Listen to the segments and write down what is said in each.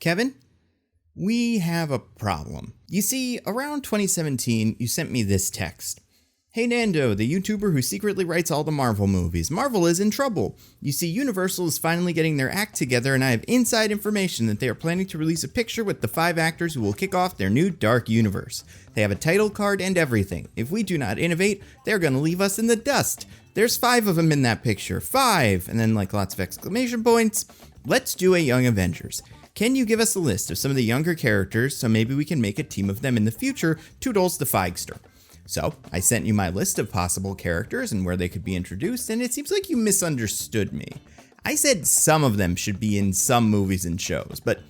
Kevin, we have a problem. You see, around 2017, you sent me this text. Hey Nando, the YouTuber who secretly writes all the Marvel movies. Marvel is in trouble. You see, Universal is finally getting their act together, and I have inside information that they are planning to release a picture with the 5 actors who will kick off their new dark universe. They have a title card and everything. If we do not innovate, they're gonna leave us in the dust. There's 5 of them in that picture. 5! And then like lots of exclamation points. Let's do a Young Avengers. Can you give us a list of some of the younger characters so maybe we can make a team of them in the future? Toodles the Feigster. So, I sent you my list of possible characters and where they could be introduced, and it seems like you misunderstood me. I said some of them should be in some movies and shows, but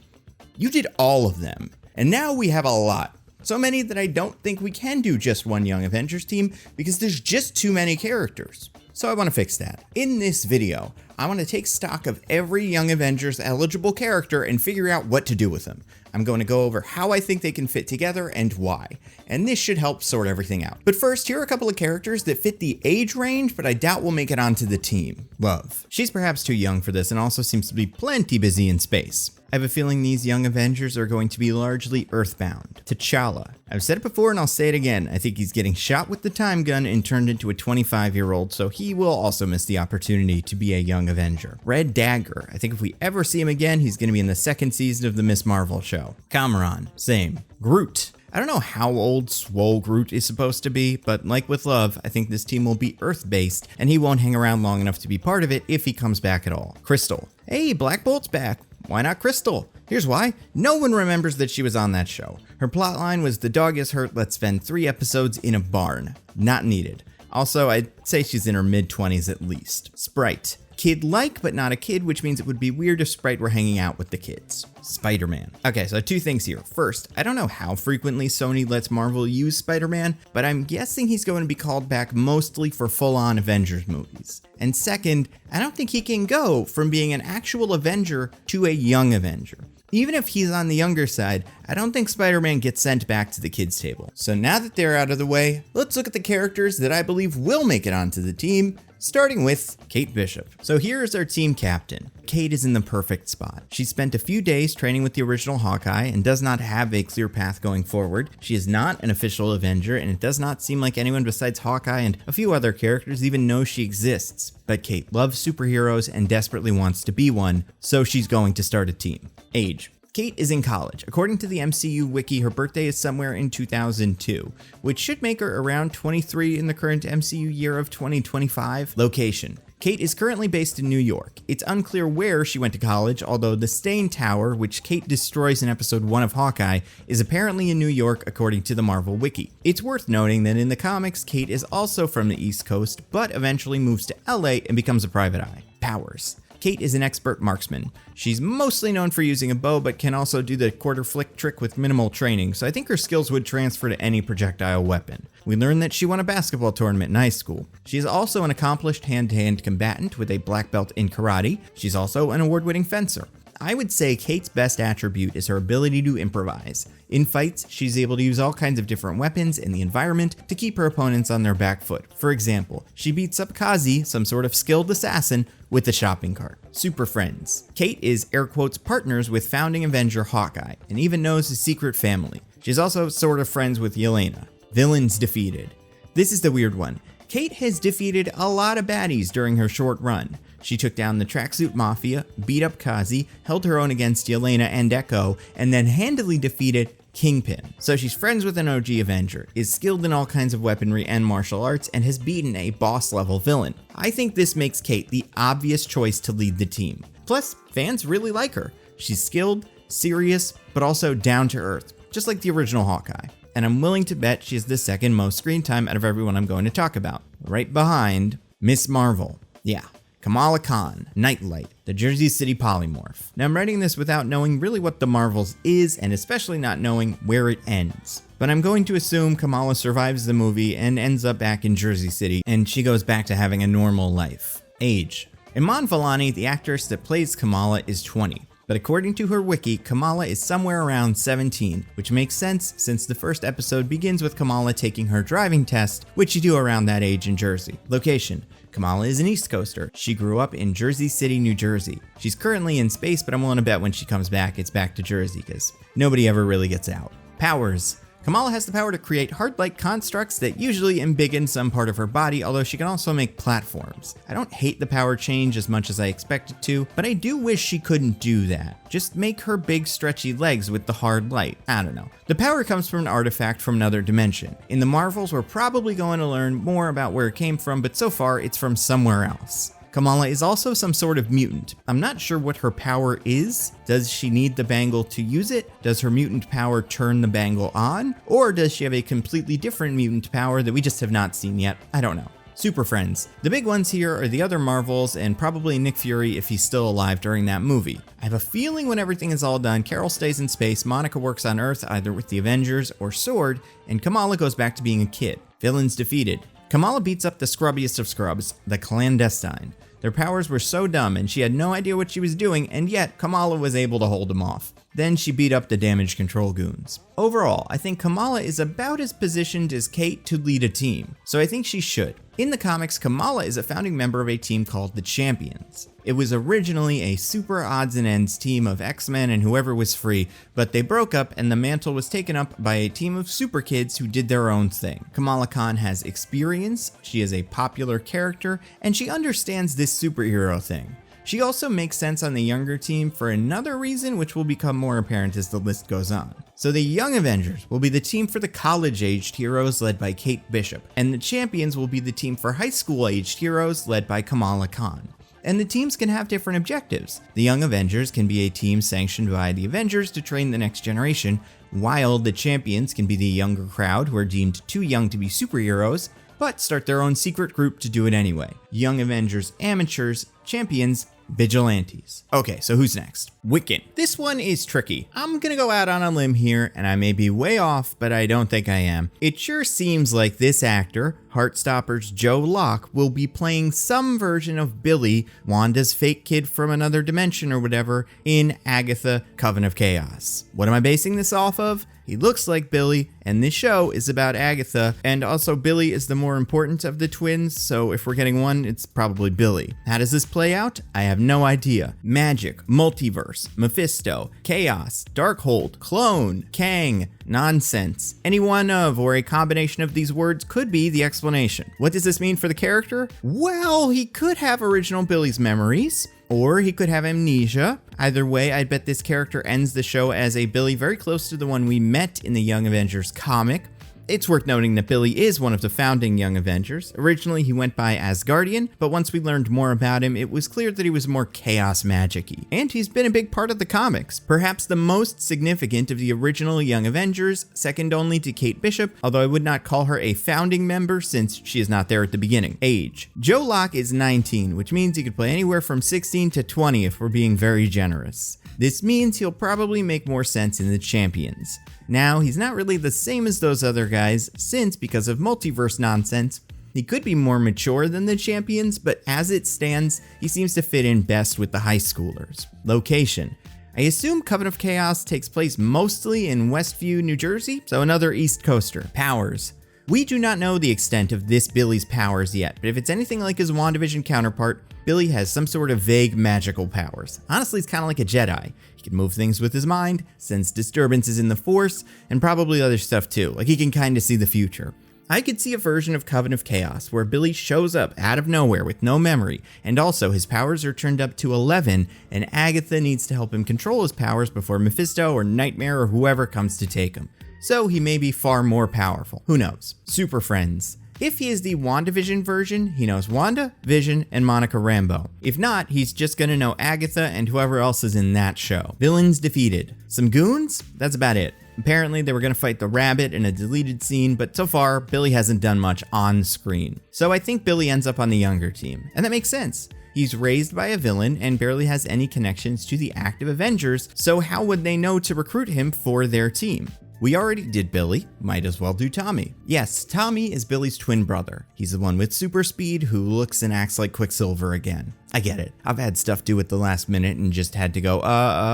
you did all of them. And now we have a lot. So many that I don't think we can do just one Young Avengers team because there's just too many characters. So I want to fix that. In this video, I want to take stock of every Young Avengers eligible character and figure out what to do with them. I'm going to go over how I think they can fit together and why, and this should help sort everything out. But first, here are a couple of characters that fit the age range, but I doubt will make it onto the team. Love. She's perhaps too young for this and also seems to be plenty busy in space. I have a feeling these Young Avengers are going to be largely Earthbound. T'Challa. I've said it before and I'll say it again. I think he's getting shot with the time gun and turned into a 25-year-old, so he will also miss the opportunity to be a Young Avenger. Red Dagger. I think if we ever see him again, he's going to be in the 2nd season of the Miss Marvel show. Cameron. Same. Groot. I don't know how old Swole Groot is supposed to be, but like with Love, I think this team will be Earth-based, and he won't hang around long enough to be part of it if he comes back at all. Crystal. Hey, Black Bolt's back. Why not Crystal? Here's why. No one remembers that she was on that show. Her plotline was the dog is hurt, let's spend 3 episodes in a barn. Not needed. Also, I'd say she's in her mid-20s at least. Sprite. Kid-like, but not a kid, which means it would be weird if Sprite were hanging out with the kids. Spider-Man. Okay, so 2 things here. First, I don't know how frequently Sony lets Marvel use Spider-Man, but I'm guessing he's going to be called back mostly for full-on Avengers movies. And second, I don't think he can go from being an actual Avenger to a Young Avenger. Even if he's on the younger side, I don't think Spider-Man gets sent back to the kids' table. So now that they're out of the way, let's look at the characters that I believe will make it onto the team, starting with Kate Bishop. So here's our team captain. Kate is in the perfect spot. She spent a few days training with the original Hawkeye and does not have a clear path going forward. She is not an official Avenger, and it does not seem like anyone besides Hawkeye and a few other characters even know she exists. But Kate loves superheroes and desperately wants to be one, so she's going to start a team. Age. Kate is in college. According to the MCU wiki, her birthday is somewhere in 2002, which should make her around 23 in the current MCU year of 2025. Location. Kate is currently based in New York. It's unclear where she went to college, although the Stain Tower, which Kate destroys in episode 1 of Hawkeye, is apparently in New York according to the Marvel wiki. It's worth noting that in the comics, Kate is also from the East Coast, but eventually moves to LA and becomes a private eye. Powers. Kate is an expert marksman. She's mostly known for using a bow, but can also do the quarter flick trick with minimal training, so I think her skills would transfer to any projectile weapon. We learned that she won a basketball tournament in high school. She is also an accomplished hand-to-hand combatant with a black belt in karate. She's also an award-winning fencer. I would say Kate's best attribute is her ability to improvise. In fights, she's able to use all kinds of different weapons in the environment to keep her opponents on their back foot. For example, she beats up Kazi, some sort of skilled assassin, with a shopping cart. Super friends. Kate is air quotes partners with founding Avenger Hawkeye, and even knows his secret family. She's also sort of friends with Yelena. Villains defeated. This is the weird one. Kate has defeated a lot of baddies during her short run. She took down the Tracksuit Mafia, beat up Kazi, held her own against Yelena and Echo, and then handily defeated Kingpin. So she's friends with an OG Avenger, is skilled in all kinds of weaponry and martial arts, and has beaten a boss-level villain. I think this makes Kate the obvious choice to lead the team. Plus, fans really like her. She's skilled, serious, but also down to earth, just like the original Hawkeye. And I'm willing to bet she has the 2nd most screen time out of everyone I'm going to talk about, right behind Miss Marvel. Yeah. Kamala Khan, Nightlight, the Jersey City polymorph. Now I'm writing this without knowing really what the Marvels is, and especially not knowing where it ends. But I'm going to assume Kamala survives the movie and ends up back in Jersey City, and she goes back to having a normal life. Age. Iman Vellani, the actress that plays Kamala, is 20. But according to her wiki, Kamala is somewhere around 17, which makes sense since the first episode begins with Kamala taking her driving test, which you do around that age in Jersey. Location. Kamala is an East Coaster. She grew up in Jersey City, New Jersey. She's currently in space, but I'm willing to bet when she comes back, it's back to Jersey, because nobody ever really gets out. Powers. Kamala has the power to create hard-like constructs that usually embiggen some part of her body, although she can also make platforms. I don't hate the power change as much as I expected to, but I do wish she couldn't do that. Just make her big stretchy legs with the hard light. I don't know. The power comes from an artifact from another dimension. In the Marvels, we're probably going to learn more about where it came from, but so far it's from somewhere else. Kamala is also some sort of mutant. I'm not sure what her power is. Does she need the bangle to use it? Does her mutant power turn the bangle on? Or does she have a completely different mutant power that we just have not seen yet? I don't know. Super Friends. The big ones here are the other Marvels and probably Nick Fury if he's still alive during that movie. I have a feeling when everything is all done, Carol stays in space, Monica works on Earth either with the Avengers or S.W.O.R.D., and Kamala goes back to being a kid. Villains defeated. Kamala beats up the scrubbiest of scrubs, the Clandestine. Their powers were so dumb and she had no idea what she was doing, and yet Kamala was able to hold them off. Then she beat up the damage control goons. Overall, I think Kamala is about as positioned as Kate to lead a team, so I think she should. In the comics, Kamala is a founding member of a team called the Champions. It was originally a super odds and ends team of X-Men and whoever was free, but they broke up and the mantle was taken up by a team of super kids who did their own thing. Kamala Khan has experience, she is a popular character, and she understands this superhero thing. She also makes sense on the younger team for another reason, which will become more apparent as the list goes on. So the Young Avengers will be the team for the college-aged heroes led by Kate Bishop, and the Champions will be the team for high school-aged heroes led by Kamala Khan. And the teams can have different objectives. The Young Avengers can be a team sanctioned by the Avengers to train the next generation, while the Champions can be the younger crowd who are deemed too young to be superheroes, but start their own secret group to do it anyway. Young Avengers amateurs, Champions vigilantes. Okay, so who's next? Wiccan. This one is tricky. I'm gonna go out on a limb here, and I may be way off, but I don't think I am. It sure seems like this actor, Heartstopper's Joe Locke, will be playing some version of Billy, Wanda's fake kid from another dimension or whatever, in Agatha, Coven of Chaos. What am I basing this off of? He looks like Billy, and this show is about Agatha, and also Billy is the more important of the twins, so if we're getting one, it's probably Billy. How does this play out? I have no idea. Magic, multiverse, Mephisto, chaos, Darkhold, clone, Kang, nonsense. Any one of or a combination of these words could be the explanation. What does this mean for the character? Well, he could have original Billy's memories, or he could have amnesia. Either way, I bet this character ends the show as a Billy very close to the one we met in the Young Avengers comic. It's worth noting that Billy is one of the founding Young Avengers. Originally, he went by Asgardian, but once we learned more about him, it was clear that he was more chaos magic-y. And he's been a big part of the comics, perhaps the most significant of the original Young Avengers, second only to Kate Bishop, although I would not call her a founding member since she is not there at the beginning. Age. Joe Locke is 19, which means he could play anywhere from 16 to 20 if we're being very generous. This means he'll probably make more sense in the Champions. Now, he's not really the same as those other guys, since because of multiverse nonsense, he could be more mature than the Champions, but as it stands, he seems to fit in best with the high schoolers. Location. I assume Coven of Chaos takes place mostly in Westview, New Jersey, so another East Coaster. Powers. We do not know the extent of this Billy's powers yet, but if it's anything like his WandaVision counterpart, Billy has some sort of vague magical powers. Honestly, it's kind of like a Jedi. He can move things with his mind, sense disturbances in the Force, and probably other stuff too, like he can kind of see the future. I could see a version of Coven of Chaos where Billy shows up out of nowhere with no memory, and also his powers are turned up to 11, and Agatha needs to help him control his powers before Mephisto or Nightmare or whoever comes to take him. So he may be far more powerful. Who knows? Super Friends. If he is the WandaVision version, he knows Wanda, Vision, and Monica Rambeau. If not, he's just gonna know Agatha and whoever else is in that show. Villains defeated. Some goons? That's about it. Apparently they were gonna fight the rabbit in a deleted scene, but so far, Billy hasn't done much on screen. So I think Billy ends up on the younger team, and that makes sense. He's raised by a villain and barely has any connections to the active Avengers, so how would they know to recruit him for their team? We already did Billy, might as well do Tommy. Yes, Tommy is Billy's twin brother. He's the one with super speed who looks and acts like Quicksilver again. I get it. I've had stuff due at the last minute and just had to go,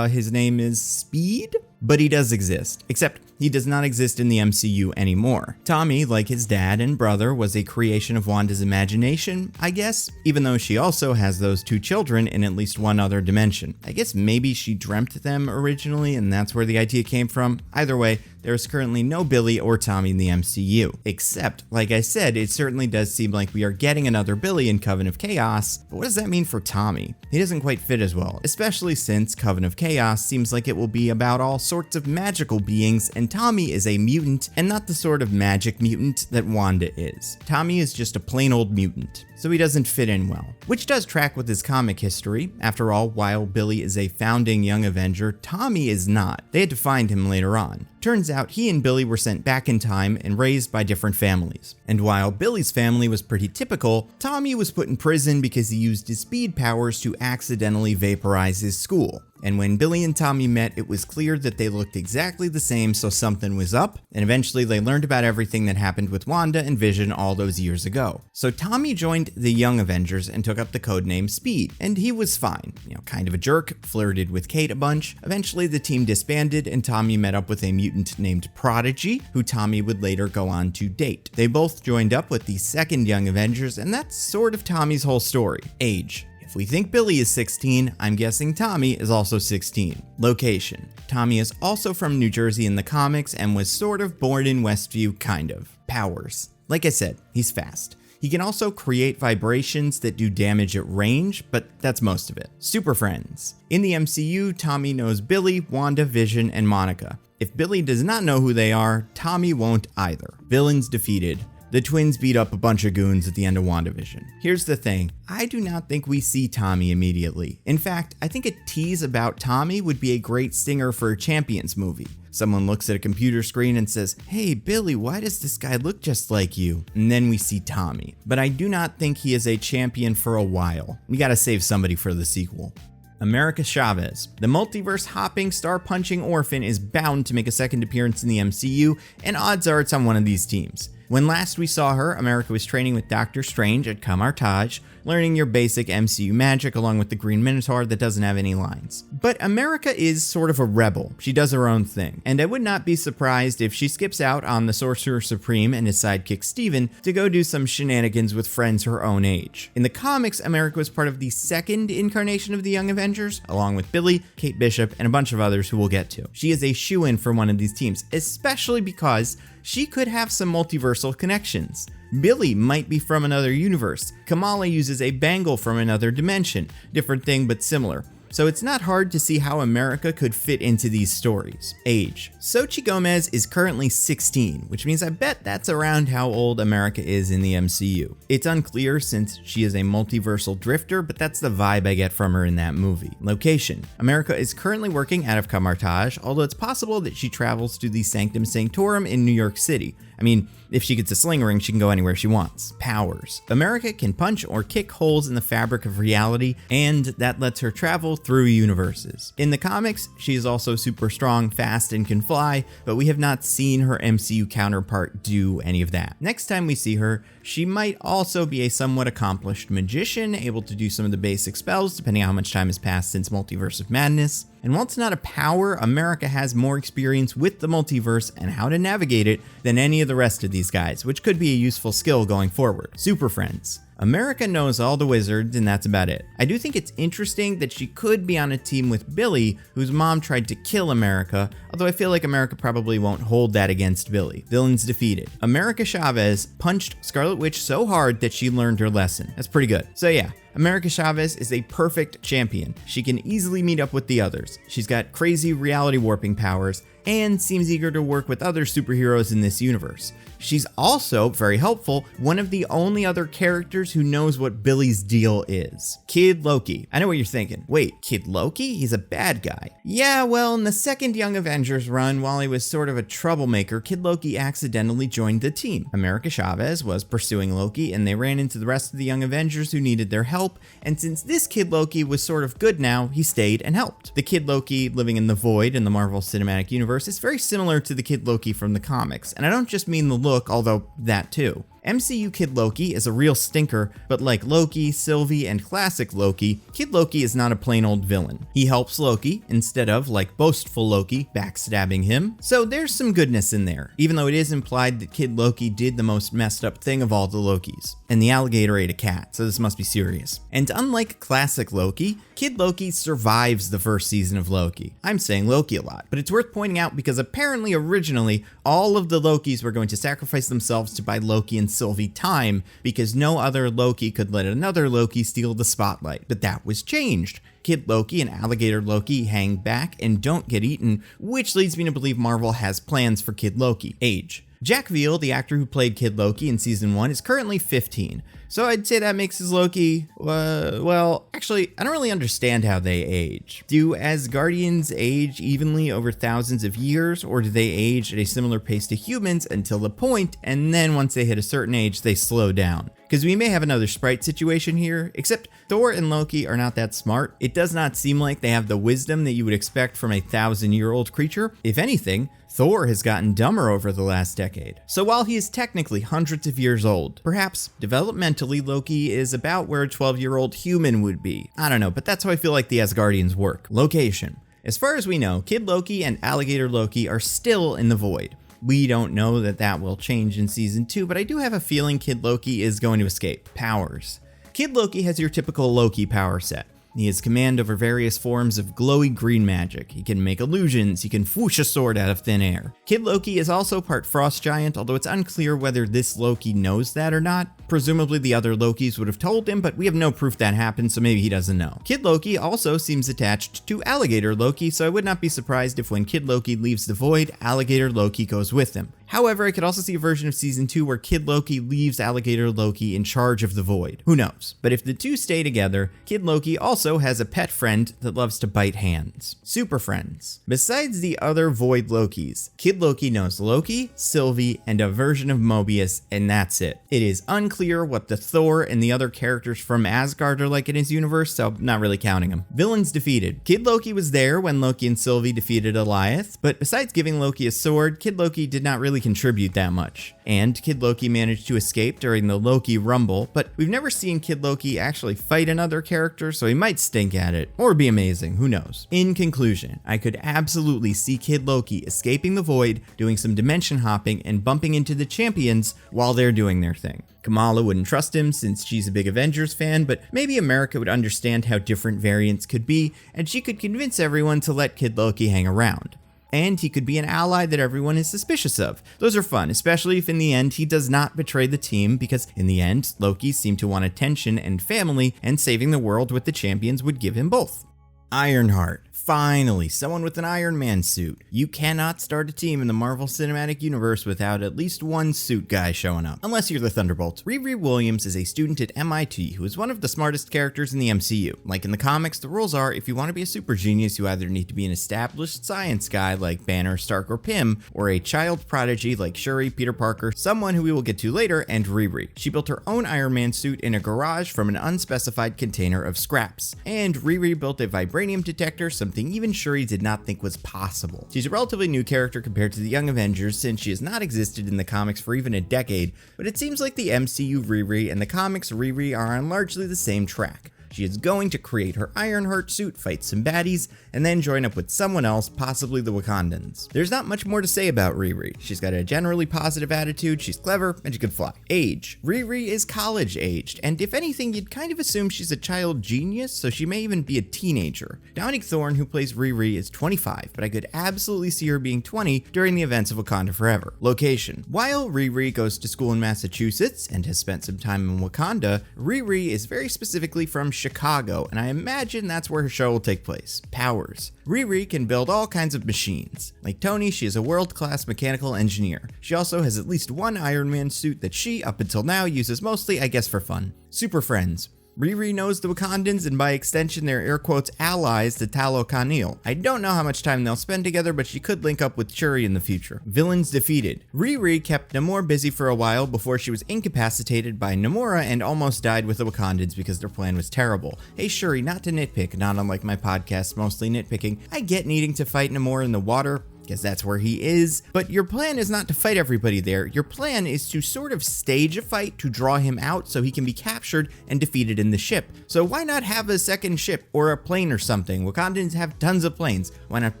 his name is Speed? But he does exist. Except He does not exist in the MCU anymore. Tommy, like his dad and brother, was a creation of Wanda's imagination, I guess, even though she also has those two children in at least one other dimension. I guess maybe she dreamt them originally and that's where the idea came from. Either way, there is currently no Billy or Tommy in the MCU. Except, like I said, it certainly does seem like we are getting another Billy in Coven of Chaos, but what does that mean for Tommy? He doesn't quite fit as well, especially since Coven of Chaos seems like it will be about all sorts of magical beings, and Tommy is a mutant, and not the sort of magic mutant that Wanda is. Tommy is just a plain old mutant, so he doesn't fit in well. Which does track with his comic history. After all, while Billy is a founding Young Avenger, Tommy is not. They had to find him later on. Turns out he and Billy were sent back in time and raised by different families. And while Billy's family was pretty typical, Tommy was put in prison because he used his speed powers to accidentally vaporize his school. And when Billy and Tommy met, it was clear that they looked exactly the same, so something was up, and eventually they learned about everything that happened with Wanda and Vision all those years ago. So Tommy joined the Young Avengers and took up the codename Speed, and he was fine. Kind of a jerk, flirted with Kate a bunch. Eventually the team disbanded and Tommy met up with a mutant named Prodigy, who Tommy would later go on to date. They both joined up with the second Young Avengers, and that's sort of Tommy's whole story. Age. If we think Billy is 16, I'm guessing Tommy is also 16. Location. Tommy is also from New Jersey in the comics and was sort of born in Westview, kind of. Powers. Like I said, he's fast. He can also create vibrations that do damage at range, but that's most of it. Super friends. In the MCU, Tommy knows Billy, Wanda, Vision, and Monica. If Billy does not know who they are, Tommy won't either. Villains defeated. The twins beat up a bunch of goons at the end of WandaVision. Here's the thing, I do not think we see Tommy immediately. In fact, I think a tease about Tommy would be a great stinger for a Champions movie. Someone looks at a computer screen and says, "Hey Billy, why does this guy look just like you?" And then we see Tommy. But I do not think he is a champion for a while. We gotta save somebody for the sequel. America Chavez. The multiverse-hopping, star-punching orphan is bound to make a second appearance in the MCU, and odds are it's on one of these teams. When last we saw her, America was training with Doctor Strange at Kamartaj, learning your basic MCU magic along with the Green Minotaur that doesn't have any lines. But America is sort of a rebel. She does her own thing, and I would not be surprised if she skips out on the Sorcerer Supreme and his sidekick Steven to go do some shenanigans with friends her own age. In the comics, America was part of the second incarnation of the Young Avengers, along with Billy, Kate Bishop, and a bunch of others who we'll get to. She is a shoo-in for one of these teams, especially because she could have some multiversal connections. Billy might be from another universe. Kamala uses a bangle from another dimension. Different thing, but similar. So it's not hard to see how America could fit into these stories. Age. Xochitl Gomez is currently 16, which means I bet that's around how old America is in the MCU. It's unclear since she is a multiversal drifter, but that's the vibe I get from her in that movie. Location. America is currently working out of Kamartaj, although it's possible that she travels to the Sanctum Sanctorum in New York City. I mean, if she gets a sling ring, she can go anywhere she wants. Powers. America can punch or kick holes in the fabric of reality, and that lets her travel through universes. In the comics, she is also super strong, fast, and can fly, but we have not seen her MCU counterpart do any of that. Next time we see her, she might also be a somewhat accomplished magician, able to do some of the basic spells, depending on how much time has passed since Multiverse of Madness. And while it's not a power, America has more experience with the multiverse and how to navigate it than any of the rest of these guys, which could be a useful skill going forward. Super friends. America knows all the wizards, and that's about it. I do think it's interesting that she could be on a team with Billy, whose mom tried to kill America, although I feel like America probably won't hold that against Billy. Villains defeated. America Chavez punched Scarlet Witch so hard that she learned her lesson. That's pretty good. So yeah, America Chavez is a perfect champion. She can easily meet up with the others. She's got crazy reality warping powers and seems eager to work with other superheroes in this universe. She's also, very helpful, one of the only other characters who knows what Billy's deal is. Kid Loki. I know what you're thinking. Wait, Kid Loki? He's a bad guy. Yeah, well, in the second Young Avengers run, while he was sort of a troublemaker, Kid Loki accidentally joined the team. America Chavez was pursuing Loki, and they ran into the rest of the Young Avengers who needed their help, and since this Kid Loki was sort of good now, he stayed and helped. The Kid Loki living in the void in the Marvel Cinematic Universe is very similar to the Kid Loki from the comics, and I don't just mean the look, although that too. MCU Kid Loki is a real stinker, but like Loki, Sylvie, and classic Loki, Kid Loki is not a plain old villain. He helps Loki instead of, like boastful Loki, backstabbing him. So there's some goodness in there, even though it is implied that Kid Loki did the most messed up thing of all the Lokis. And the alligator ate a cat, so this must be serious. And unlike classic Loki, Kid Loki survives the first season of Loki. I'm saying Loki a lot, but it's worth pointing out because apparently originally all of the Lokis were going to sacrifice themselves to buy Loki and Sylvie time because no other Loki could let another Loki steal the spotlight, but that was changed. Kid Loki and Alligator Loki hang back and don't get eaten, which leads me to believe Marvel has plans for Kid Loki. Age. Jack Veal, the actor who played Kid Loki in season 1, is currently 15. So I'd say that makes his Loki, well, actually, I don't really understand how they age. Do Asgardians age evenly over thousands of years, or do they age at a similar pace to humans until the point, and then once they hit a certain age, they slow down? Because we may have another Sprite situation here, except Thor and Loki are not that smart. It does not seem like they have the wisdom that you would expect from a 1,000-year-old creature. If anything, Thor has gotten dumber over the last decade. So while he is technically hundreds of years old, perhaps developmentally Loki is about where a 12-year-old human would be. I don't know, but that's how I feel like the Asgardians work. Location. As far as we know, Kid Loki and Alligator Loki are still in the void. We don't know that that will change in season 2, but I do have a feeling Kid Loki is going to escape. Powers. Kid Loki has your typical Loki power set. He has command over various forms of glowy green magic. He can make illusions, he can whoosh a sword out of thin air. Kid Loki is also part frost giant, although it's unclear whether this Loki knows that or not. Presumably the other Lokis would have told him, but we have no proof that happened, so maybe he doesn't know. Kid Loki also seems attached to Alligator Loki, so I would not be surprised if when Kid Loki leaves the void, Alligator Loki goes with him. However, I could also see a version of season 2 where Kid Loki leaves Alligator Loki in charge of the void. Who knows? But if the two stay together, Kid Loki also has a pet friend that loves to bite hands. Super friends. Besides the other void Lokis, Kid Loki knows Loki, Sylvie, and a version of Mobius, and that's it. It is unclear what the Thor and the other characters from Asgard are like in his universe, so not really counting them. Villains defeated. Kid Loki was there when Loki and Sylvie defeated Eliath, but besides giving Loki a sword, Kid Loki did not really contribute that much. And Kid Loki managed to escape during the Loki Rumble, but we've never seen Kid Loki actually fight another character, so he might stink at it, or be amazing, who knows. In conclusion, I could absolutely see Kid Loki escaping the void, doing some dimension hopping, and bumping into the champions while they're doing their thing. Kamala wouldn't trust him since she's a big Avengers fan, but maybe America would understand how different variants could be, and she could convince everyone to let Kid Loki hang around. And he could be an ally that everyone is suspicious of. Those are fun, especially if in the end he does not betray the team, because in the end, Loki seemed to want attention and family, and saving the world with the champions would give him both. Ironheart. Finally, someone with an Iron Man suit. You cannot start a team in the Marvel Cinematic Universe without at least one suit guy showing up. Unless you're the Thunderbolts. Riri Williams is a student at MIT who is one of the smartest characters in the MCU. Like in the comics, the rules are if you want to be a super genius, you either need to be an established science guy like Banner, Stark, or Pym, or a child prodigy like Shuri, Peter Parker, someone who we will get to later, and Riri. She built her own Iron Man suit in a garage from an unspecified container of scraps. And Riri built a vibranium detector, something even Shuri did not think was possible. She's a relatively new character compared to the Young Avengers since she has not existed in the comics for even a decade, but it seems like the MCU Riri and the comics Riri are on largely the same track. She is going to create her Ironheart suit, fight some baddies, and then join up with someone else, possibly the Wakandans. There's not much more to say about Riri. She's got a generally positive attitude, she's clever, and she can fly. Age. Riri is college aged, and if anything, you'd kind of assume she's a child genius, so she may even be a teenager. Dominique Thorne, who plays Riri, is 25, but I could absolutely see her being 20 during the events of Wakanda Forever. Location. While Riri goes to school in Massachusetts and has spent some time in Wakanda, Riri is very specifically from Chicago, and I imagine that's where her show will take place. Powers. Riri can build all kinds of machines. Like Tony, she is a world-class mechanical engineer. She also has at least one Iron Man suit that she, up until now, uses mostly, I guess, for fun. Super friends. Riri knows the Wakandans and by extension their air quotes allies, the Talokanil. I don't know how much time they'll spend together, but she could link up with Shuri in the future. Villains defeated. Riri kept Namor busy for a while before she was incapacitated by Namora and almost died with the Wakandans because their plan was terrible. Hey Shuri, not to nitpick, not unlike my podcast, mostly nitpicking, I get needing to fight Namor in the water. Guess that's where he is. But your plan is not to fight everybody there. Your plan is to sort of stage a fight to draw him out so he can be captured and defeated in the ship. So why not have a second ship or a plane or something? Wakandans have tons of planes. Why not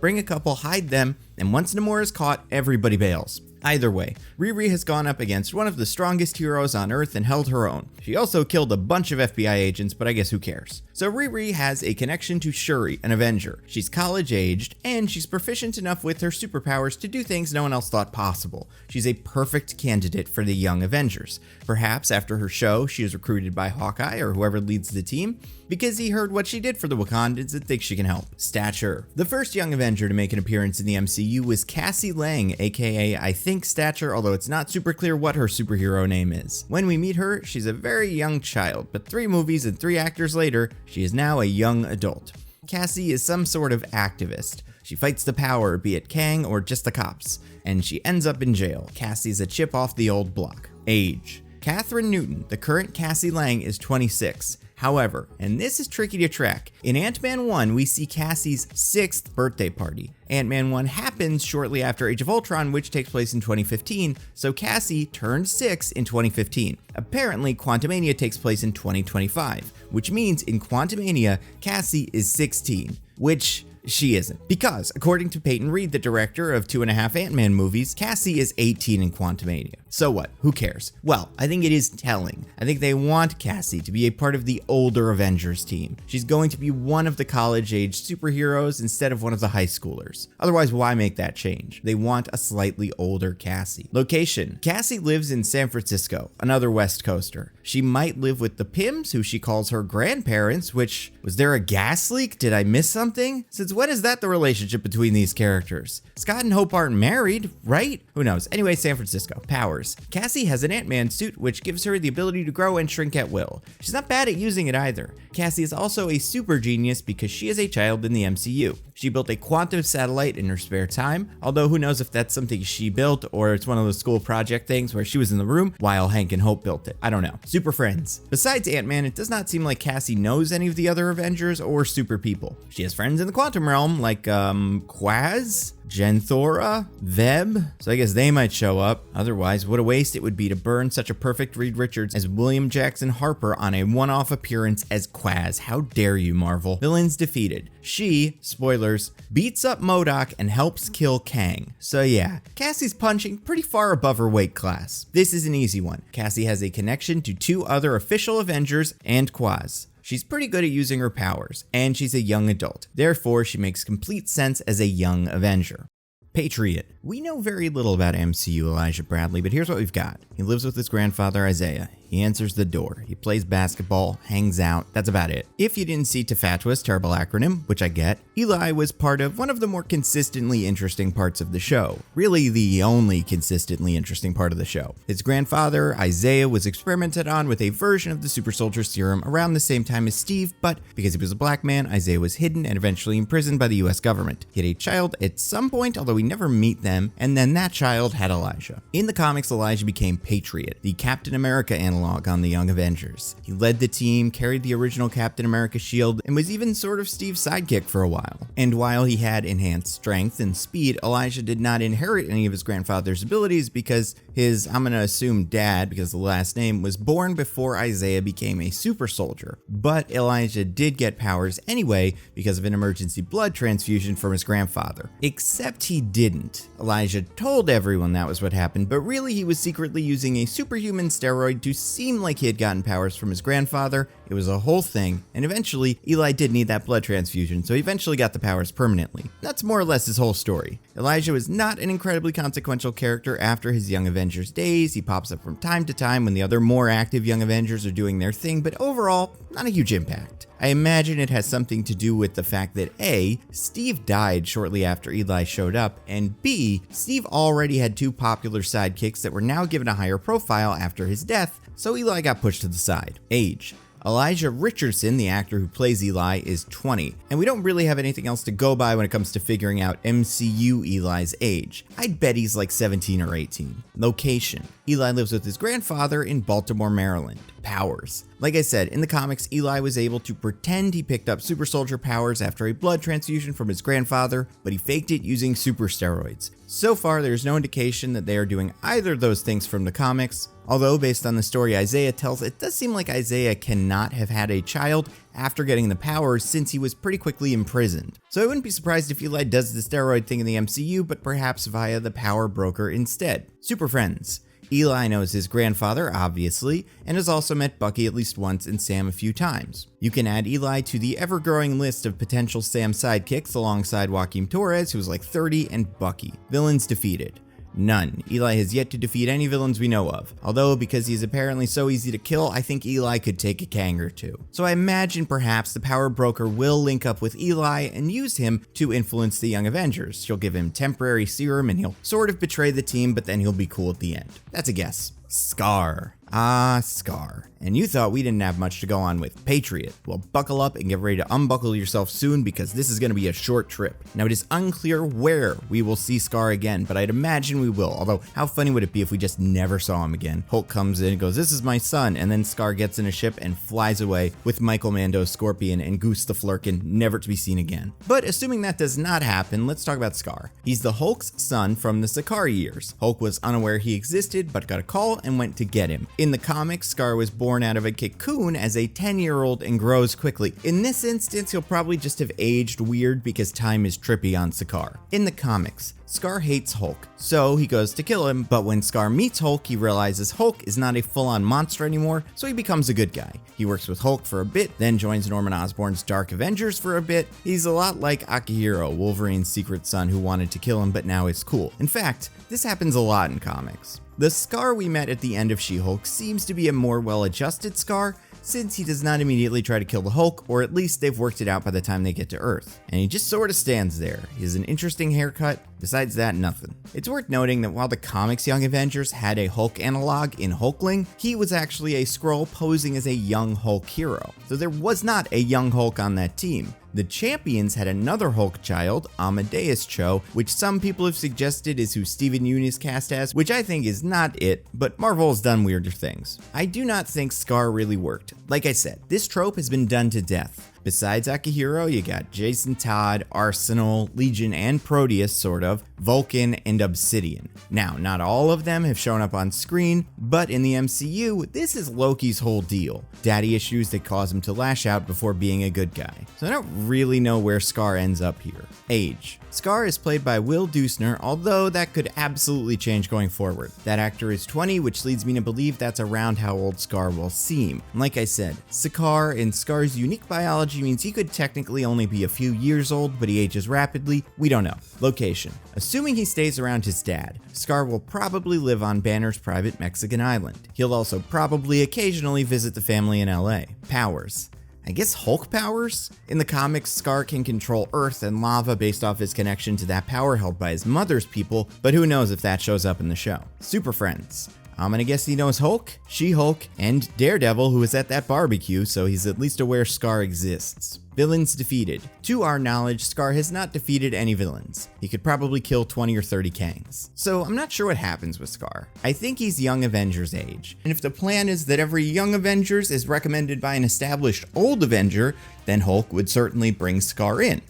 bring a couple, hide them, and once Namor is caught, everybody bails. Either way, Riri has gone up against one of the strongest heroes on Earth and held her own. She also killed a bunch of FBI agents, but I guess who cares? So Riri has a connection to Shuri, an Avenger. She's college-aged, and she's proficient enough with her superpowers to do things no one else thought possible. She's a perfect candidate for the Young Avengers. Perhaps after her show, she is recruited by Hawkeye or whoever leads the team, because he heard what she did for the Wakandans and thinks she can help. Stature. The first Young Avenger to make an appearance in the MCU was Cassie Lang, aka I think Stature, although it's not super clear what her superhero name is. When we meet her, she's a very young child, but 3 movies and 3 actors later, she is now a young adult. Cassie is some sort of activist. She fights the power, be it Kang or just the cops, and she ends up in jail. Cassie's a chip off the old block. Age. Catherine Newton, the current Cassie Lang, is 26. However, and this is tricky to track, in Ant-Man 1 we see Cassie's 6th birthday party. Ant-Man 1 happens shortly after Age of Ultron, which takes place in 2015, so Cassie turned 6 in 2015. Apparently, Quantumania takes place in 2025, which means in Quantumania, Cassie is 16, which she isn't. Because, according to Peyton Reed, the director of 2.5 Ant-Man movies, Cassie is 18 in Quantumania. So what? Who cares? Well, I think it is telling. I think they want Cassie to be a part of the older Avengers team. She's going to be one of the college-age superheroes instead of one of the high schoolers. Otherwise, why make that change? They want a slightly older Cassie. Location. Cassie lives in San Francisco, another West Coaster. She might live with the Pyms, who she calls her grandparents, which, was there a gas leak? Did I miss something? Since when is that the relationship between these characters? Scott and Hope aren't married, right? Who knows? Anyway, San Francisco. Powers. Cassie has an Ant-Man suit, which gives her the ability to grow and shrink at will. She's not bad at using it either. Cassie is also a super genius because she is a child in the MCU. She built a quantum satellite in her spare time, although who knows if that's something she built or it's one of those school project things where she was in the room while Hank and Hope built it. I don't know. Super friends. Besides Ant-Man, it does not seem like Cassie knows any of the other Avengers or super people. She has friends in the quantum realm like Quaz, Genthora, Veb, so I guess they might show up. Otherwise, what a waste it would be to burn such a perfect Reed Richards as William Jackson Harper on a one-off appearance as Quaz. How dare you, Marvel? Villains defeated. She, spoilers, beats up MODOK and helps kill Kang. So yeah, Cassie's punching pretty far above her weight class. This is an easy one. Cassie has a connection to 2 other official Avengers and Quaz. She's pretty good at using her powers, and she's a young adult. Therefore, she makes complete sense as a young Avenger. Patriot. We know very little about MCU Elijah Bradley, but here's what we've got. He lives with his grandfather Isaiah. He answers the door. He plays basketball, hangs out. That's about it. If you didn't see Tafatua's terrible acronym, which I get, Eli was part of one of the more consistently interesting parts of the show. Really the only consistently interesting part of the show. His grandfather, Isaiah, was experimented on with a version of the super soldier serum around the same time as Steve, but because he was a black man, Isaiah was hidden and eventually imprisoned by the US government. He had a child at some point, although we never meet them, and then that child had Elijah. In the comics, Elijah became Patriot, the Captain America analog on the Young Avengers. He led the team, carried the original Captain America shield, and was even sort of Steve's sidekick for a while. And while he had enhanced strength and speed, Elijah did not inherit any of his grandfather's abilities because his, I'm gonna assume dad, because the last name, was born before Isaiah became a super soldier. But Elijah did get powers anyway because of an emergency blood transfusion from his grandfather. Except he didn't. Elijah told everyone that was what happened, but really he was secretly using a superhuman steroid to seem like he had gotten powers from his grandfather. It was a whole thing, and eventually Eli did need that blood transfusion, so he eventually got the powers permanently. That's more or less his whole story. Elijah was not an incredibly consequential character after his Young Avengers days. He pops up from time to time when the other more active Young Avengers are doing their thing, but overall, not a huge impact. I imagine it has something to do with the fact that A, Steve died shortly after Eli showed up, and B, Steve already had 2 popular sidekicks that were now given a higher profile after his death, so Eli got pushed to the side. Age. Elijah Richardson, the actor who plays Eli, is 20, and we don't really have anything else to go by when it comes to figuring out MCU Eli's age. I'd bet he's like 17 or 18. Location. Eli lives with his grandfather in Baltimore, Maryland. Powers. Like I said, in the comics, Eli was able to pretend he picked up super soldier powers after a blood transfusion from his grandfather, but he faked it using super steroids. So far, there's no indication that they are doing either of those things from the comics, although based on the story Isaiah tells, it does seem like Isaiah cannot have had a child after getting the powers since he was pretty quickly imprisoned. So I wouldn't be surprised if Eli does the steroid thing in the MCU, but perhaps via the power broker instead. Super friends. Eli knows his grandfather, obviously, and has also met Bucky at least once and Sam a few times. You can add Eli to the ever-growing list of potential Sam sidekicks alongside Joaquin Torres, who's like 30, and Bucky. Villains defeated. None. Eli has yet to defeat any villains we know of. Although, because he's apparently so easy to kill, I think Eli could take a Kang or two. So I imagine perhaps the Power Broker will link up with Eli and use him to influence the Young Avengers. She'll give him temporary serum and he'll sort of betray the team, but then he'll be cool at the end. That's a guess. Scar. Ah, Scar. And you thought we didn't have much to go on with. Patriot. Well, buckle up and get ready to unbuckle yourself soon because this is going to be a short trip. Now, it is unclear where we will see Scar again, but I'd imagine we will. Although, how funny would it be if we just never saw him again? Hulk comes in and goes, "This is my son," and then Scar gets in a ship and flies away with Michael Mando's Scorpion and Goose the Flurkin, never to be seen again. But assuming that does not happen, let's talk about Scar. He's the Hulk's son from the Sakaar years. Hulk was unaware he existed, but got a call and went to get him. In the comics, Scar was born out of a cocoon as a 10-year-old and grows quickly. In this instance, he'll probably just have aged weird because time is trippy on Sakaar. In the comics, Scar hates Hulk, so he goes to kill him, but when Scar meets Hulk, he realizes Hulk is not a full-on monster anymore, so he becomes a good guy. He works with Hulk for a bit, then joins Norman Osborn's Dark Avengers for a bit. He's a lot like Akihiro, Wolverine's secret son who wanted to kill him but now is cool. In fact, this happens a lot in comics. The Scar we met at the end of She-Hulk seems to be a more well-adjusted Scar, since he does not immediately try to kill the Hulk, or at least they've worked it out by the time they get to Earth. And he just sort of stands there. He has an interesting haircut. Besides that, nothing. It's worth noting that while the comics Young Avengers had a Hulk analog in Hulkling, he was actually a Skrull posing as a young Hulk hero. So there was not a young Hulk on that team. The Champions had another Hulk child, Amadeus Cho, which some people have suggested is who Steven Yeun is cast as, which I think is not it, but Marvel has done weirder things. I do not think Scar really worked. Like I said, this trope has been done to death. Besides Akihiro, you got Jason Todd, Arsenal, Legion, and Proteus, sort of, Vulcan, and Obsidian. Now, not all of them have shown up on screen, but in the MCU, this is Loki's whole deal. Daddy issues that cause him to lash out before being a good guy. So I don't really know where Scar ends up here. Age. Scar is played by Will Dusner, although that could absolutely change going forward. That actor is 20, which leads me to believe that's around how old Scar will seem. And like I said, Sakaar and Scar's unique biology means he could technically only be a few years old, but he ages rapidly. We don't know. Location. Assuming he stays around his dad, Scar will probably live on Banner's private Mexican island. He'll also probably occasionally visit the family in LA. Powers. I guess Hulk powers? In the comics, Scar can control earth and lava based off his connection to that power held by his mother's people, but who knows if that shows up in the show. Super friends. I'm gonna guess he knows Hulk, She-Hulk, and Daredevil, who was at that barbecue, so he's at least aware Scar exists. Villains defeated. To our knowledge, Scar has not defeated any villains. He could probably kill 20 or 30 Kangs. So I'm not sure what happens with Scar. I think he's Young Avengers age. And if the plan is that every Young Avengers is recommended by an established old Avenger, then Hulk would certainly bring Scar in.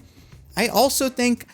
I also think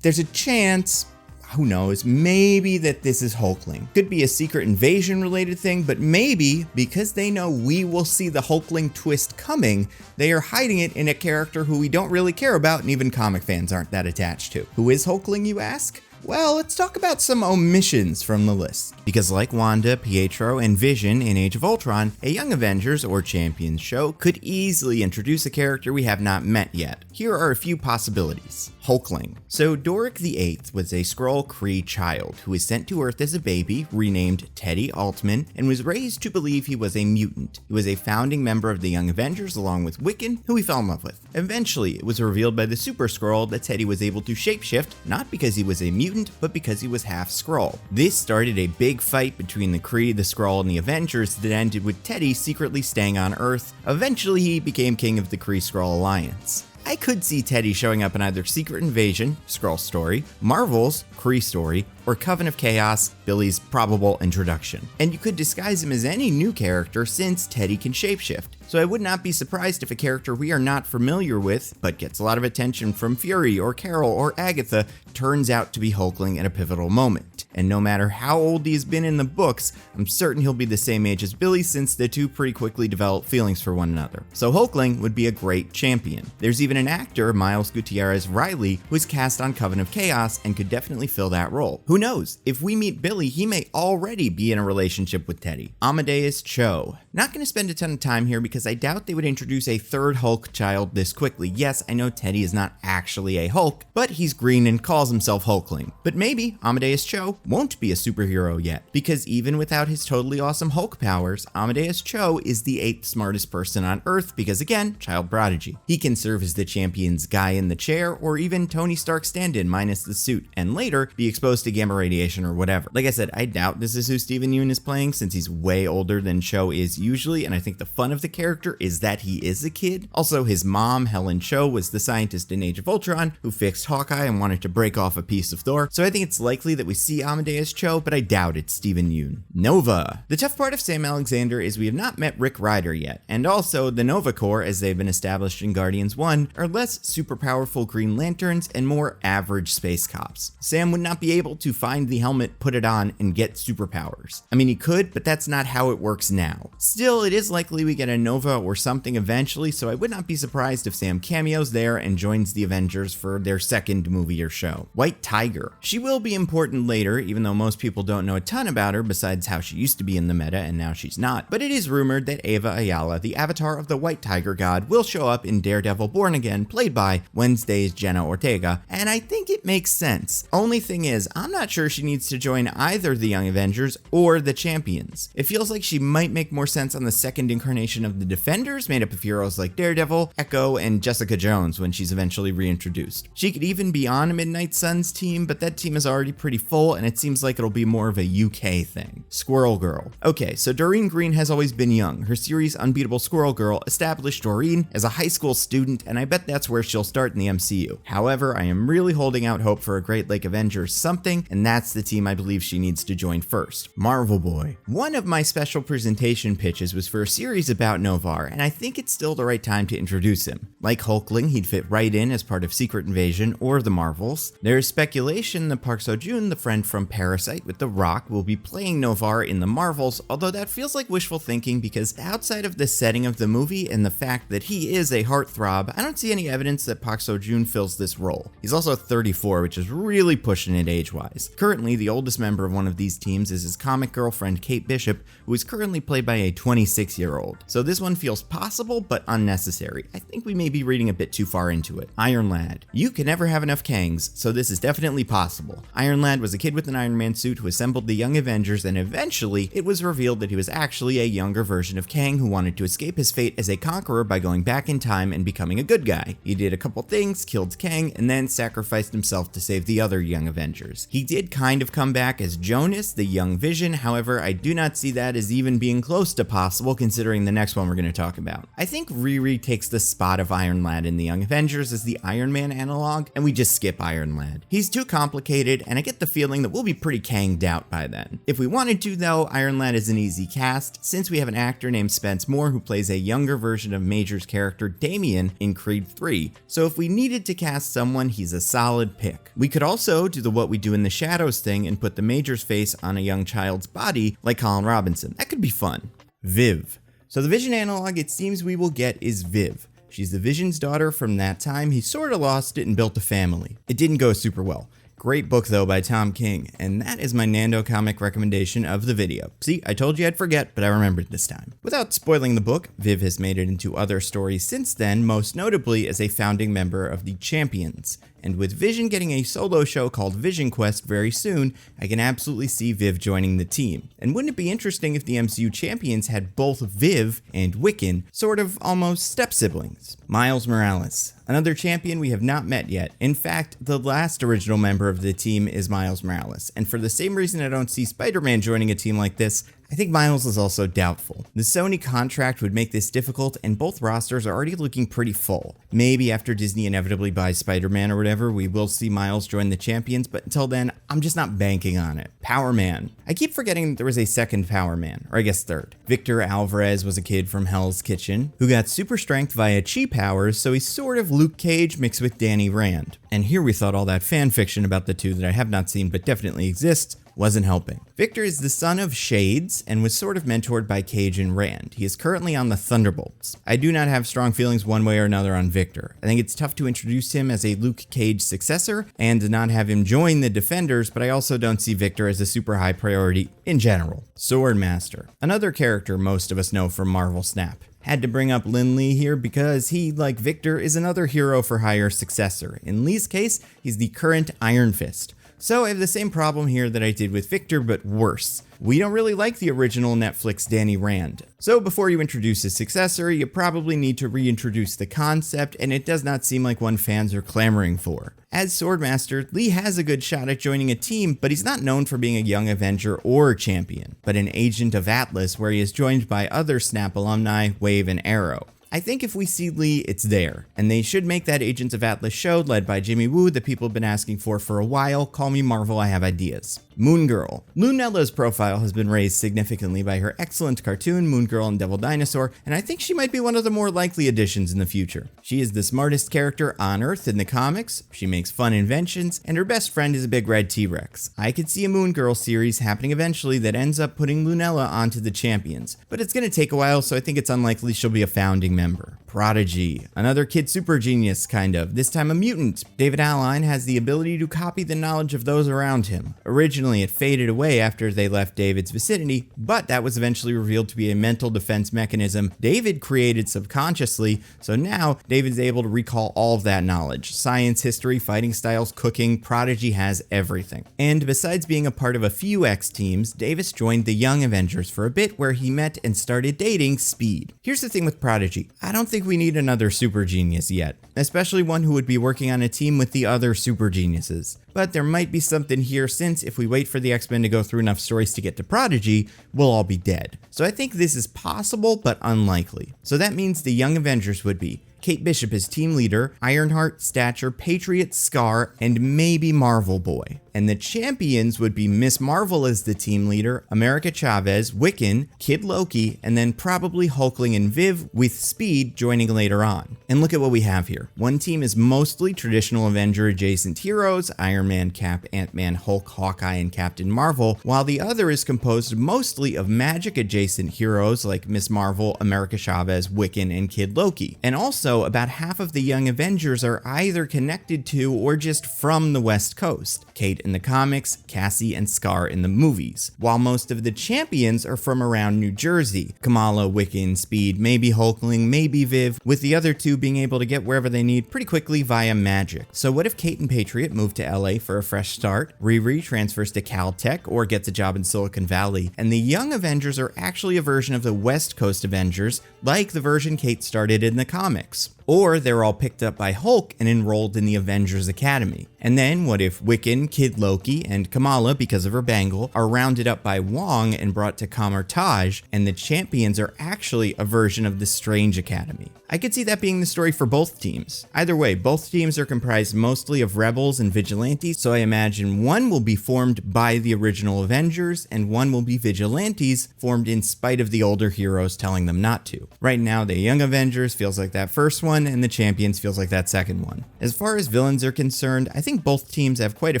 there's a chance, who knows, maybe that this is Hulkling. Could be a secret invasion related thing, but maybe because they know we will see the Hulkling twist coming, they are hiding it in a character who we don't really care about and even comic fans aren't that attached to. Who is Hulkling, you ask? Well, let's talk about some omissions from the list. Because like Wanda, Pietro, and Vision in Age of Ultron, a Young Avengers or Champions show could easily introduce a character we have not met yet. Here are a few possibilities. Hulkling. So Doric the Eighth was a Skrull Kree child who was sent to Earth as a baby, renamed Teddy Altman, and was raised to believe he was a mutant. He was a founding member of the Young Avengers along with Wiccan, who he fell in love with. Eventually, it was revealed by the Super Skrull that Teddy was able to shapeshift, not because he was a mutant, but because he was half Skrull. This started a big fight between the Kree, the Skrull, and the Avengers that ended with Teddy secretly staying on Earth. Eventually, he became king of the Kree-Skrull Alliance. I could see Teddy showing up in either Secret Invasion, Skrull story, Marvel's, Kree story, or Coven of Chaos, Billy's probable introduction. And you could disguise him as any new character since Teddy can shapeshift. So I would not be surprised if a character we are not familiar with, but gets a lot of attention from Fury or Carol or Agatha, turns out to be Hulkling in a pivotal moment. And no matter how old he's been in the books, I'm certain he'll be the same age as Billy since the two pretty quickly develop feelings for one another. So Hulkling would be a great champion. There's even an actor, Miles Gutierrez Riley, who is cast on Coven of Chaos and could definitely fill that role. Who knows? If we meet Billy, he may already be in a relationship with Teddy. Amadeus Cho. Not going to spend a ton of time here because I doubt they would introduce a third Hulk child this quickly. Yes, I know Teddy is not actually a Hulk, but he's green and calls himself Hulkling. But maybe Amadeus Cho won't be a superhero yet, because even without his totally awesome Hulk powers, Amadeus Cho is the 8th smartest person on Earth because, again, child prodigy. He can serve as the champion's guy in the chair, or even Tony Stark's stand-in minus the suit, and later be exposed to gamma radiation or whatever. Like I said, I doubt this is who Steven Yeun is playing since he's way older than Cho is usually, and I think the fun of the character is that he is a kid. Also, his mom, Helen Cho, was the scientist in Age of Ultron who fixed Hawkeye and wanted to break off a piece of Thor, so I think it's likely that we see Amadeus Cho, but I doubt it's Steven Yeun. Nova. The tough part of Sam Alexander is we have not met Rick Ryder yet, and also the Nova Corps, as they've been established in Guardians 1, are less super powerful Green Lanterns and more average space cops. Sam would not be able to find the helmet, put it on, and get superpowers. I mean, he could, but that's not how it works now. Still, it is likely we get a Nova or something eventually, so I would not be surprised if Sam cameos there and joins the Avengers for their second movie or show. White Tiger. She will be important later, even though most people don't know a ton about her besides how she used to be in the meta and now she's not, but it is rumored that Ava Ayala, the avatar of the White Tiger god, will show up in Daredevil Born Again, played by Wednesday's Jenna Ortega, and I think it makes sense. Only thing is, I'm not sure she needs to join either the Young Avengers or the Champions. It feels like she might make more sense on the second incarnation of the Defenders, made up of heroes like Daredevil, Echo, and Jessica Jones when she's eventually reintroduced. She could even be on a Midnight Suns team, but that team is already pretty full, and it seems like it'll be more of a UK thing. Squirrel Girl. Okay, so Doreen Green has always been young. Her series Unbeatable Squirrel Girl established Doreen as a high school student, and I bet that's where she'll start in the MCU. However, I am really holding out hope for a Great Lake Avengers something, and that's the team I believe she needs to join first. Marvel Boy. One of my special presentation pitches was for a series about Novar, and I think it's still the right time to introduce him. Like Hulkling, he'd fit right in as part of Secret Invasion or the Marvels. There is speculation that Park Seo-joon, the friend from Parasite with The Rock, will be playing Novar in the Marvels, although that feels like wishful thinking because outside of the setting of the movie and the fact that he is a heartthrob, I don't see any evidence that Park Seo-joon fills this role. He's also 34, which is really pushing it age-wise. Currently, the oldest member of one of these teams is his comic girlfriend Kate Bishop, who is currently played by a 26-year-old. So this one feels possible, but unnecessary. I think we may be reading a bit too far into it. Iron Lad. You can never have enough Kangs, so this is definitely possible. Iron Lad was a kid with an Iron Man suit who assembled the Young Avengers, and eventually it was revealed that he was actually a younger version of Kang who wanted to escape his fate as a conqueror by going back in time and becoming a good guy. He did a couple things, killed Kang, and then sacrificed himself to save the other Young Avengers. He did kind of come back as Jonas, the Young Vision, however, I do not see that as even being close to possible considering the next one we're going to talk about. I think Riri takes the spot of Iron Lad in the Young Avengers as the Iron Man analog, and we just skip Iron Lad. He's too complicated, and I get the feeling that we'll be pretty Kanged out by then. If we wanted to though, Iron Lad is an easy cast, since we have an actor named Spence Moore who plays a younger version of Major's character Damien in Creed 3, so if we needed to cast someone, he's a solid pick. We could also do the What We Do in the Shadows thing and put the Major's face on a young child's body like Colin Robinson. That could be fun. Viv. So the Vision analog it seems we will get is Viv. She's the Vision's daughter from that time he sorta lost it and built a family. It didn't go super well. Great book though by Tom King, and that is my Nando comic recommendation of the video. See, I told you I'd forget, but I remembered this time. Without spoiling the book, Viv has made it into other stories since then, most notably as a founding member of the Champions. And with Vision getting a solo show called Vision Quest very soon, I can absolutely see Viv joining the team. And wouldn't it be interesting if the MCU Champions had both Viv and Wiccan sort of almost step-siblings? Miles Morales. Another champion we have not met yet. In fact, the last original member of the team is Miles Morales, and for the same reason I don't see Spider-Man joining a team like this, I think Miles is also doubtful. The Sony contract would make this difficult, and both rosters are already looking pretty full. Maybe after Disney inevitably buys Spider-Man or whatever, we will see Miles join the champions, but until then, I'm just not banking on it. Power Man. I keep forgetting there was a second Power Man, or I guess third. Victor Alvarez was a kid from Hell's Kitchen who got super strength via chi powers, so he's sort of Luke Cage mixed with Danny Rand. And here we thought all that fan fiction about the two that I have not seen but definitely exists wasn't helping. Victor is the son of Shades and was sort of mentored by Cage and Rand. He is currently on the Thunderbolts. I do not have strong feelings one way or another on Victor. I think it's tough to introduce him as a Luke Cage successor and to not have him join the Defenders, but I also don't see Victor as a super high priority in general. Swordmaster, another character most of us know from Marvel Snap. Had to bring up Lin Lee here because he, like Victor, is another hero for hire successor. In Lee's case, he's the current Iron Fist. So I have the same problem here that I did with Victor, but worse. We don't really like the original Netflix Danny Rand. So before you introduce his successor, you probably need to reintroduce the concept, and it does not seem like one fans are clamoring for. As Swordmaster, Lee has a good shot at joining a team, but he's not known for being a Young Avenger or champion, but an agent of Atlas where he is joined by other Snap alumni, Wave and Arrow. I think if we see Lee, it's there, and they should make that Agents of Atlas show led by Jimmy Woo that people have been asking for a while. Call me Marvel, I have ideas. Moon Girl. Lunella's profile has been raised significantly by her excellent cartoon Moon Girl and Devil Dinosaur, and I think she might be one of the more likely additions in the future. She is the smartest character on Earth in the comics, she makes fun inventions, and her best friend is a big red T-Rex. I could see a Moon Girl series happening eventually that ends up putting Lunella onto the champions, but it's gonna take a while, so I think it's unlikely she'll be a founding member. Prodigy, another kid super genius kind of, this time a mutant. David Alline has the ability to copy the knowledge of those around him. Originally it faded away after they left David's vicinity, but that was eventually revealed to be a mental defense mechanism David created subconsciously, so now David's able to recall all of that knowledge. Science, history, fighting styles, cooking, Prodigy has everything. And besides being a part of a few X teams, Davis joined the Young Avengers for a bit where he met and started dating Speed. Here's the thing with Prodigy, I don't think we need another super genius yet, especially one who would be working on a team with the other super geniuses. But there might be something here since if we wait for the X-Men to go through enough stories to get to Prodigy, we'll all be dead. So I think this is possible but unlikely. So that means the Young Avengers would be Kate Bishop as team leader, Ironheart, Stature, Patriot, Scar, and maybe Marvel Boy. And the champions would be Miss Marvel as the team leader, America Chavez, Wiccan, Kid Loki, and then probably Hulkling and Viv, with Speed joining later on. And look at what we have here. One team is mostly traditional Avenger adjacent heroes, Iron Man, Cap, Ant-Man, Hulk, Hawkeye, and Captain Marvel, while the other is composed mostly of magic adjacent heroes like Miss Marvel, America Chavez, Wiccan, and Kid Loki. And also, about half of the Young Avengers are either connected to or just from the West Coast. Kate in the comics, Cassie and Scar in the movies. While most of the champions are from around New Jersey. Kamala, Wiccan, Speed, maybe Hulkling, maybe Viv, with the other two being able to get wherever they need pretty quickly via magic. So what if Kate and Patriot move to LA for a fresh start, Riri transfers to Caltech or gets a job in Silicon Valley, and the Young Avengers are actually a version of the West Coast Avengers, like the version Kate started in the comics. Or they're all picked up by Hulk and enrolled in the Avengers Academy. And then what if Wiccan, Kid Loki, and Kamala, because of her bangle, are rounded up by Wong and brought to Kamartaj, and the champions are actually a version of the Strange Academy? I could see that being the story for both teams. Either way, both teams are comprised mostly of rebels and vigilantes, so I imagine one will be formed by the original Avengers, and one will be vigilantes formed in spite of the older heroes telling them not to. Right now, the Young Avengers feels like that first one, and the Champions feels like that second one. As far as villains are concerned, I think both teams have quite a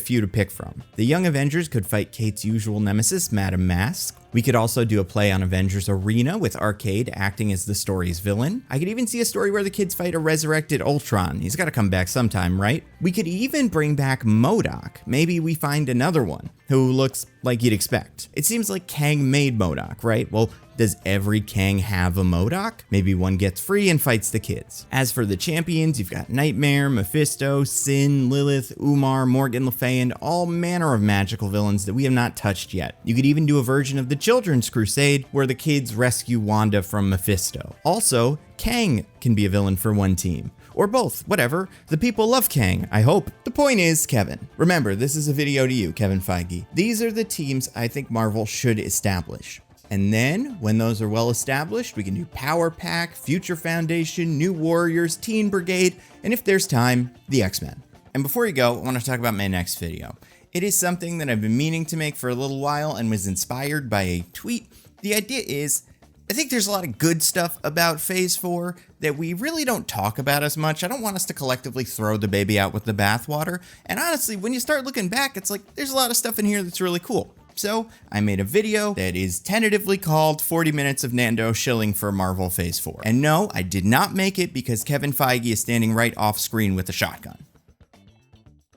few to pick from. The Young Avengers could fight Kate's usual nemesis, Madame Mask. We could also do a play on Avengers Arena with Arcade acting as the story's villain. I could even see a story where the kids fight a resurrected Ultron. He's gotta come back sometime, right? We could even bring back MODOK. Maybe we find another one who looks like you'd expect. It seems like Kang made MODOK, right? Well, does every Kang have a MODOK? Maybe one gets free and fights the kids. As for the champions, you've got Nightmare, Mephisto, Sin, Lilith, Umar, Morgan Le Fay, and all manner of magical villains that we have not touched yet. You could even do a version of the Children's Crusade where the kids rescue Wanda from Mephisto. Also, Kang can be a villain for one team. Or both, whatever. The people love Kang, I hope. The point is, Kevin. Remember, this is a video to you, Kevin Feige. These are the teams I think Marvel should establish. And then, when those are well established, we can do Power Pack, Future Foundation, New Warriors, Teen Brigade, and if there's time, the X-Men. And before you go, I want to talk about my next video. It is something that I've been meaning to make for a little while and was inspired by a tweet. The idea is, I think there's a lot of good stuff about Phase 4 that we really don't talk about as much. I don't want us to collectively throw the baby out with the bathwater. And honestly, when you start looking back, it's like, there's a lot of stuff in here that's really cool. So I made a video that is tentatively called 40 Minutes of Nando Shilling for Marvel Phase 4. And no, I did not make it because Kevin Feige is standing right off screen with a shotgun.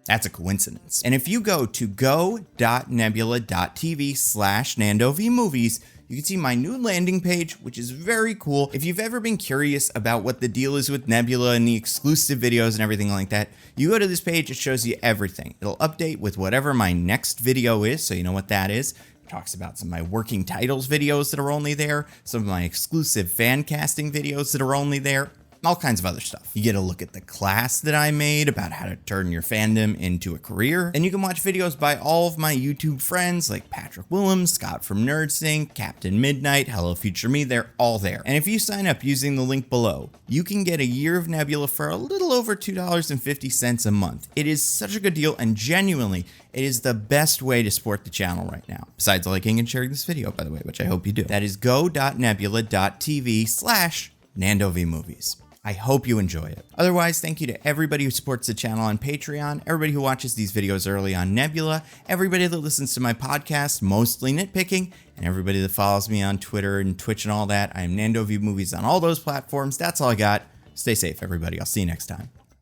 That's a coincidence. And if you go to go.nebula.tv/NandoVMovies, you can see my new landing page, which is very cool. If you've ever been curious about what the deal is with Nebula and the exclusive videos and everything like that, you go to this page, it shows you everything. It'll update with whatever my next video is, so you know what that is. It talks about some of my working titles videos that are only there, some of my exclusive fan casting videos that are only there, all kinds of other stuff. You get a look at the class that I made about how to turn your fandom into a career. And you can watch videos by all of my YouTube friends like Patrick Willems, Scott from NerdSync, Captain Midnight, Hello Future Me, they're all there. And if you sign up using the link below, you can get a year of Nebula for a little over $2.50 a month. It is such a good deal, and genuinely, it is the best way to support the channel right now. Besides liking and sharing this video, by the way, which I hope you do. That is go.nebula.tv/NandoVMovies. I hope you enjoy it. Otherwise, thank you to everybody who supports the channel on Patreon, everybody who watches these videos early on Nebula, everybody that listens to my podcast, mostly Nitpicking, and everybody that follows me on Twitter and Twitch and all that. I am NandoVMovies on all those platforms. That's all I got. Stay safe, everybody. I'll see you next time.